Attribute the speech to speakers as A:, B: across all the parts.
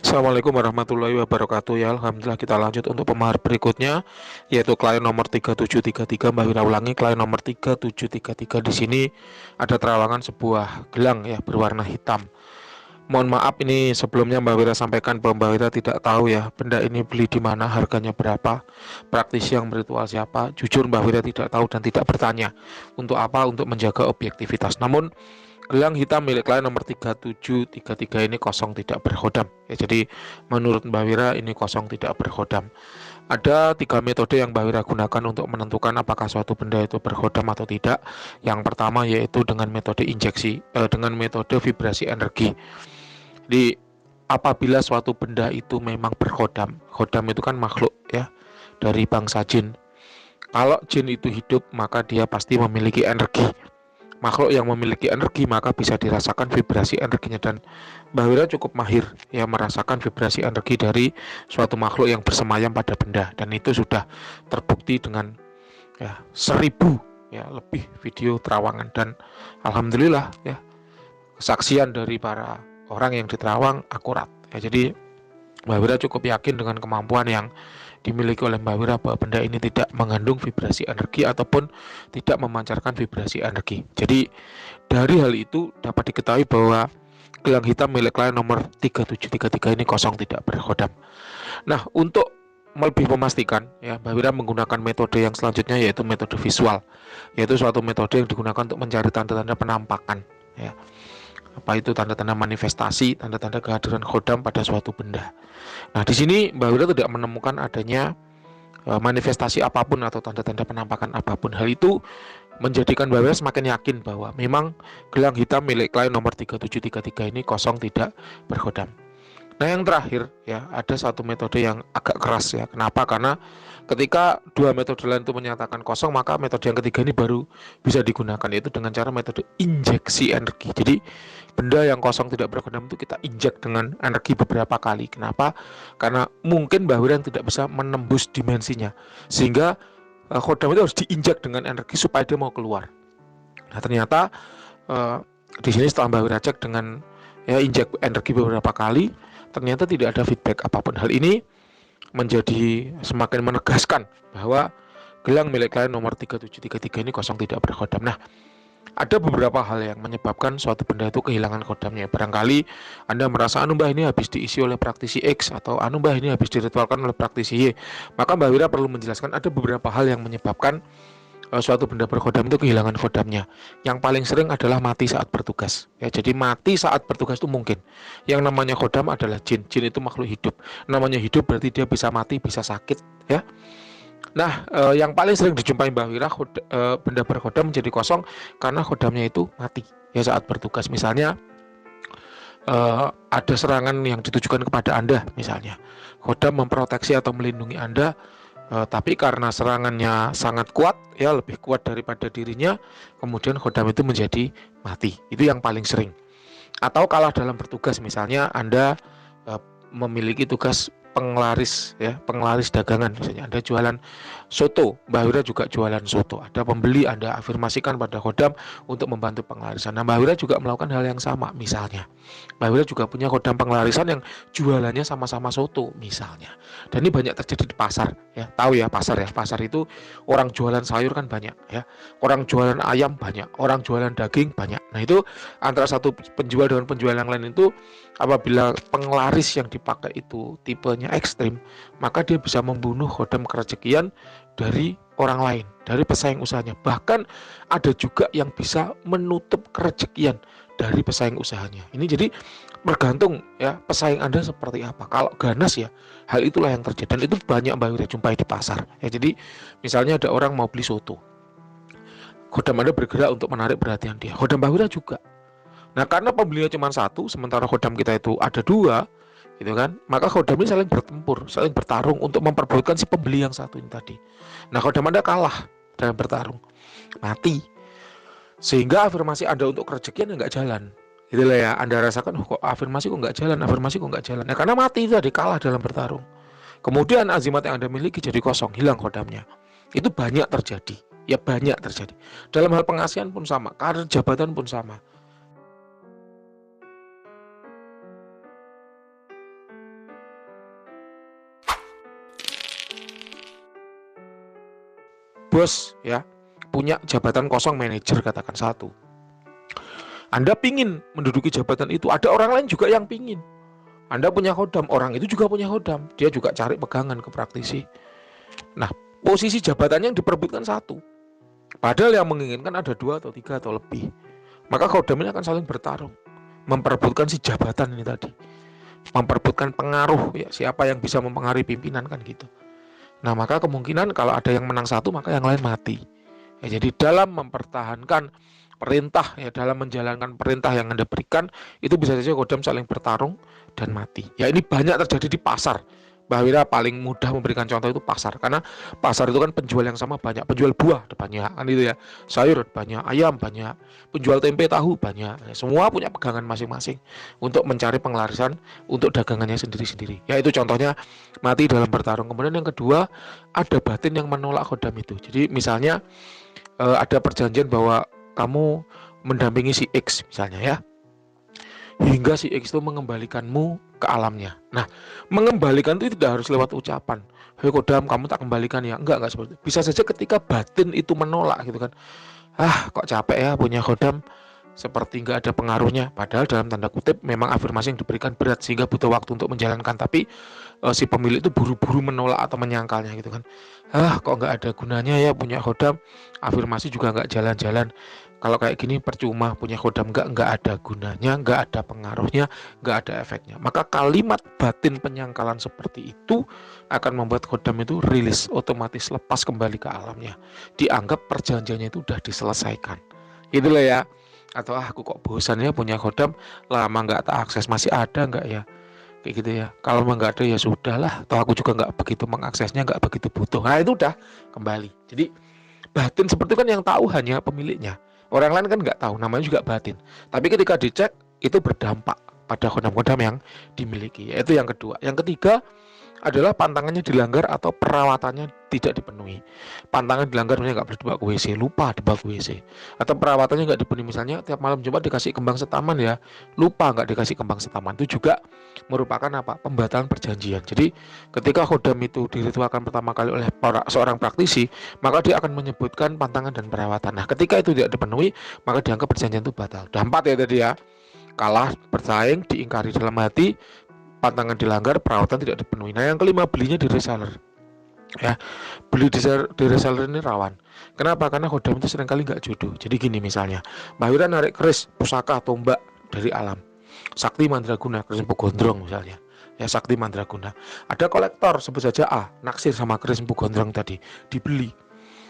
A: Assalamualaikum warahmatullahi wabarakatuh. Ya, Alhamdulillah kita lanjut untuk pemahar berikutnya, yaitu klien nomor 3733. Mbak Wira ulangi, klien nomor 3733. Di sini ada terawangan sebuah gelang ya berwarna hitam. Mohon maaf, ini sebelumnya Mbak Wira sampaikan bahwa Mbak Wira tidak tahu ya benda ini beli di mana, harganya berapa, praktisi yang beritual siapa. Jujur Mbak Wira tidak tahu dan tidak bertanya. Untuk apa? Untuk menjaga objektivitas. Namun gelang hitam milik klien nomor 3733 ini kosong tidak berhodam ya, jadi menurut Mbak Wira ini kosong tidak berhodam. Ada tiga metode yang Mbak Wira gunakan untuk menentukan apakah suatu benda itu berhodam atau tidak. Yang pertama yaitu dengan metode injeksi, dengan metode vibrasi energi. Di apabila suatu benda itu memang berhodam, hodam itu kan makhluk ya dari bangsa jin. Kalau jin itu hidup maka dia pasti memiliki energi. Makhluk yang memiliki energi maka bisa dirasakan vibrasi energinya, dan Mbak Wira cukup mahir ya merasakan vibrasi energi dari suatu makhluk yang bersemayam pada benda, dan itu sudah terbukti dengan ya 1000 ya lebih video terawangan, dan alhamdulillah ya kesaksian dari para orang yang diterawang akurat ya. Jadi Mbak Wira cukup yakin dengan kemampuan yang dimiliki oleh Mbak Wira bahwa benda ini tidak mengandung vibrasi energi ataupun tidak memancarkan vibrasi energi. Jadi dari hal itu dapat diketahui bahwa gelang hitam milik klien nomor 3733 ini kosong tidak berhodam. Nah, untuk lebih memastikan ya, Mbak Wira menggunakan metode yang selanjutnya yaitu metode visual, yaitu suatu metode yang digunakan untuk mencari tanda-tanda penampakan ya. Apa itu tanda-tanda manifestasi, tanda-tanda kehadiran khodam pada suatu benda. Nah, di sini Mbak Wira tidak menemukan adanya manifestasi apapun atau tanda-tanda penampakan apapun. Hal itu menjadikan Mbak Wira semakin yakin bahwa memang gelang hitam milik klien nomor 3733 ini kosong tidak berkhodam. Nah, yang terakhir ya, ada satu metode yang agak keras ya. Kenapa? Karena ketika dua metode lain itu menyatakan kosong, maka metode yang ketiga ini baru bisa digunakan, yaitu dengan cara metode injeksi energi. Jadi benda yang kosong tidak berkedam itu kita injek dengan energi beberapa kali. Kenapa? Karena mungkin Mbah Wira tidak bisa menembus dimensinya, sehingga kodam itu harus diinjak dengan energi supaya dia mau keluar. Nah, ternyata di sini setelah Mbah Wira cek dengan ya injek energi beberapa kali, ternyata tidak ada feedback apapun. Hal ini menjadi semakin menegaskan bahwa gelang milik klien nomor 3733 ini kosong tidak berkhodam. Nah, ada beberapa hal yang menyebabkan suatu benda itu kehilangan kodamnya. Barangkali Anda merasa Mbah ini habis diisi oleh praktisi X, atau Mbah ini habis diritualkan oleh praktisi Y. Maka Mbah Wira perlu menjelaskan ada beberapa hal yang menyebabkan suatu benda berkodam itu kehilangan kodamnya. Yang paling sering adalah mati saat bertugas. Ya, jadi mati saat bertugas itu mungkin. Yang namanya kodam adalah jin. Jin itu makhluk hidup. Namanya hidup berarti dia bisa mati, bisa sakit, ya. Nah, yang paling sering dijumpai Mbah Wira benda berkodam menjadi kosong karena kodamnya itu mati ya saat bertugas. Misalnya ada serangan yang ditujukan kepada Anda misalnya. Kodam memproteksi atau melindungi Anda, tapi karena serangannya sangat kuat ya, lebih kuat daripada dirinya, kemudian kodam itu menjadi mati. Itu yang paling sering. Atau kalah dalam bertugas, misalnya Anda memiliki tugas penglaris ya, penglaris dagangan. Misalnya Anda jualan soto, Mbah Wira juga jualan soto. Ada pembeli, Anda afirmasikan pada kodam untuk membantu penglarisan. Nah, Mbah Wira juga melakukan hal yang sama. Misalnya Mbah Wira juga punya kodam penglarisan yang jualannya sama-sama soto misalnya. Dan ini banyak terjadi di pasar ya. Tahu ya pasar ya. Pasar itu orang jualan sayur kan banyak ya. Orang jualan ayam banyak, orang jualan daging banyak. Nah, itu antara satu penjual dengan penjual yang lain itu, apabila penglaris yang dipakai itu tipenya ekstrim, maka dia bisa membunuh kodam kerejekian dari orang lain, dari pesaing usahanya. Bahkan ada juga yang bisa menutup kerejekian dari pesaing usahanya. Ini jadi bergantung ya pesaing Anda seperti apa. Kalau ganas ya, hal itulah yang terjadi, dan itu banyak Mbak Wira jumpai di pasar. Ya, jadi misalnya ada orang mau beli soto, kodam Anda bergerak untuk menarik perhatian dia. Kodam Mbak Wira juga. Nah, karena pembelinya cuma satu, sementara kodam kita itu ada dua, gitu kan? Maka kodam ini saling bertempur, saling bertarung untuk memperebutkan si pembeli yang satu ini tadi. Nah, kodam Anda kalah dalam bertarung, mati. Sehingga afirmasi Anda untuk kerejekian nggak jalan. Itulah ya, Anda rasakan, kok afirmasi kok nggak jalan, afirmasi kok nggak jalan. Nah, karena mati tadi, kalah dalam bertarung. Kemudian azimat yang Anda miliki jadi kosong, hilang kodamnya. Itu banyak terjadi. Ya, banyak terjadi. Dalam hal pengasihan pun sama, karir jabatan pun sama. bos ya, punya jabatan kosong manajer katakan satu. Anda pingin menduduki jabatan itu, ada orang lain juga yang pingin. Anda punya khodam, orang itu juga punya khodam, dia juga cari pegangan ke praktisi. Nah, posisi jabatannya yang diperebutkan satu, padahal yang menginginkan ada 2 atau 3 atau lebih. Maka khodam ini akan saling bertarung, memperebutkan si jabatan ini tadi, memperebutkan pengaruh ya, siapa yang bisa mempengaruhi pimpinan kan gitu. Nah, maka kemungkinan kalau ada yang menang satu, maka yang lain mati. Ya, jadi dalam mempertahankan perintah ya, dalam menjalankan perintah yang Anda berikan, itu bisa saja khodam saling bertarung dan mati. Ya, ini banyak terjadi di pasar. Mbak Wira paling mudah memberikan contoh itu pasar, karena pasar itu kan penjual yang sama banyak, penjual buah banyak kan itu ya, sayur banyak, ayam banyak, penjual tempe tahu banyak, ya, semua punya pegangan masing-masing untuk mencari penglarisan untuk dagangannya sendiri-sendiri. Ya, itu contohnya mati dalam bertarung. Kemudian yang kedua, ada batin yang menolak khodam itu. Jadi misalnya ada perjanjian bahwa kamu mendampingi si X misalnya ya, hingga si X itu mengembalikanmu ke alamnya. Nah, mengembalikan itu tidak harus lewat ucapan, hei khodam kamu tak kembalikan ya, enggak seperti itu. Bisa saja ketika batin itu menolak gitu kan, kok capek ya punya khodam, seperti nggak ada pengaruhnya, padahal dalam tanda kutip memang afirmasi yang diberikan berat sehingga butuh waktu untuk menjalankan, tapi si pemilik itu buru-buru menolak atau menyangkalnya gitu kan, kok nggak ada gunanya ya punya khodam, afirmasi juga nggak jalan-jalan, kalau kayak gini percuma punya khodam, nggak ada gunanya, nggak ada pengaruhnya, nggak ada efeknya. Maka kalimat batin penyangkalan seperti itu akan membuat khodam itu rilis, otomatis lepas kembali ke alamnya, dianggap perjanjiannya itu udah diselesaikan gitu loh ya. Atau aku kok bosan ya punya khodam, lama nggak tak akses, masih ada nggak ya, kayak gitu ya. Kalau nggak ada ya sudahlah, atau aku juga nggak begitu mengaksesnya, nggak begitu butuh. Nah, itu udah kembali. Jadi batin seperti itu kan yang tahu hanya pemiliknya, orang lain kan nggak tahu, namanya juga batin. Tapi ketika dicek itu berdampak pada khodam-khodam yang dimiliki. Yaitu yang kedua. Yang ketiga adalah pantangannya dilanggar atau perawatannya tidak dipenuhi. Pantangan dilanggar misalnya nggak boleh dibawa ke WC, lupa dibawa ke WC, atau perawatannya nggak dipenuhi, misalnya tiap malam Jumat dikasih kembang setaman ya, lupa nggak dikasih kembang setaman, itu juga merupakan pembatalan perjanjian. Jadi ketika khodam itu diritualkan pertama kali oleh seorang praktisi, maka dia akan menyebutkan pantangan dan perawatan. Nah, ketika itu tidak dipenuhi, maka dianggap perjanjian itu batal. Udah 4 ya tadi ya, kalah bersaing, diingkari dalam hati, pantangan dilanggar, perawatan tidak dipenuhi. Nah, yang kelima, belinya di reseller. Ya, beli di reseller ini rawan. Kenapa? Karena khodam itu seringkali nggak jodoh. Jadi gini misalnya, Mbak Wira narik keris, pusaka, tombak dari alam, sakti mandraguna, keris empu gondrong misalnya. Ya, sakti mandraguna. Ada kolektor sebut saja A, naksir sama keris empu gondrong tadi, dibeli.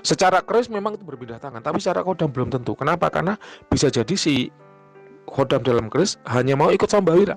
A: Secara keris memang itu berbeda tangan, tapi secara khodam belum tentu. Kenapa? Karena bisa jadi si khodam dalam keris hanya mau ikut sama Mbak Wira.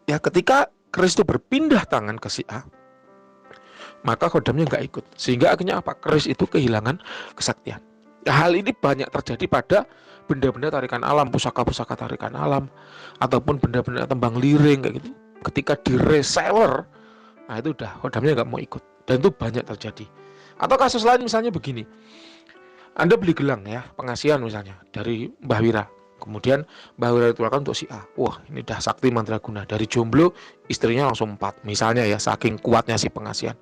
A: Ya, ketika keris itu berpindah tangan ke si A, maka khodamnya nggak ikut, sehingga akhirnya keris itu kehilangan kesaktian. Ya, hal ini banyak terjadi pada benda-benda tarikan alam, pusaka-pusaka tarikan alam, ataupun benda-benda tembang liring kayak gitu. Ketika di reseller, nah itu udah khodamnya nggak mau ikut, dan itu banyak terjadi. Atau kasus lain misalnya begini, Anda beli gelang ya, pengasihan misalnya dari Mbah Wira, kemudian Mbah Wira ditularkan untuk si A. Wah, ini dah sakti mandraguna, dari jomblo istrinya langsung 4 misalnya ya, saking kuatnya si pengasihan.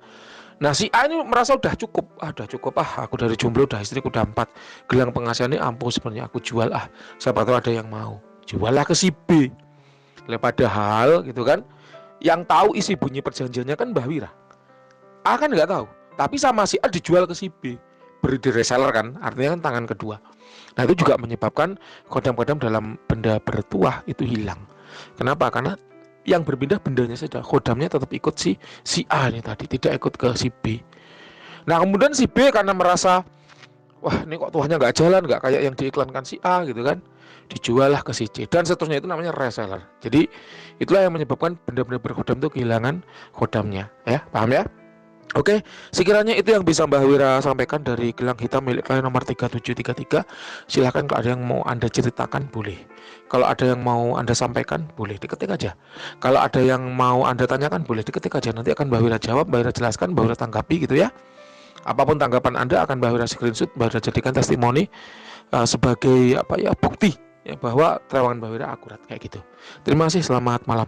A: Nah, si A ini merasa udah cukup, aku dari jomblo udah, istriku udah 4, gelang pengasihan ini ampuh sebenarnya, aku jual siapa tahu ada yang mau. Juallah ke si B. Padahal gitu kan, yang tahu isi bunyi perjanjiannya kan Mbah Wira. A kan nggak tahu, tapi sama si A dijual ke si B, beri di reseller kan, artinya kan tangan kedua. Nah, itu juga menyebabkan khodam-khodam dalam benda bertuah itu hilang. Kenapa? Karena yang berpindah bendanya saja, khodamnya tetap ikut si A ini tadi, tidak ikut ke si B. Nah, kemudian si B karena merasa, wah ini kok tuahnya nggak jalan, nggak kayak yang diiklankan si A gitu kan, dijual lah ke si C, dan seterusnya. Itu namanya reseller. Jadi itulah yang menyebabkan benda-benda berkhodam itu kehilangan khodamnya. Ya, paham ya? Oke, sekiranya itu yang bisa Mbah Wira sampaikan dari gelang hitam milik klien nomor 3733. Silahkan kalau ada yang mau Anda ceritakan boleh. Kalau ada yang mau Anda sampaikan boleh diketik aja. Kalau ada yang mau Anda tanyakan boleh diketik aja. Nanti akan Mbah Wira jawab, Mbah Wira jelaskan, Mbah Wira tanggapi gitu ya. Apapun tanggapan Anda akan Mbah Wira screenshot, Mbah Wira jadikan testimoni sebagai bukti ya, bahwa terawangan Mbah Wira akurat kayak gitu. Terima kasih, selamat malam.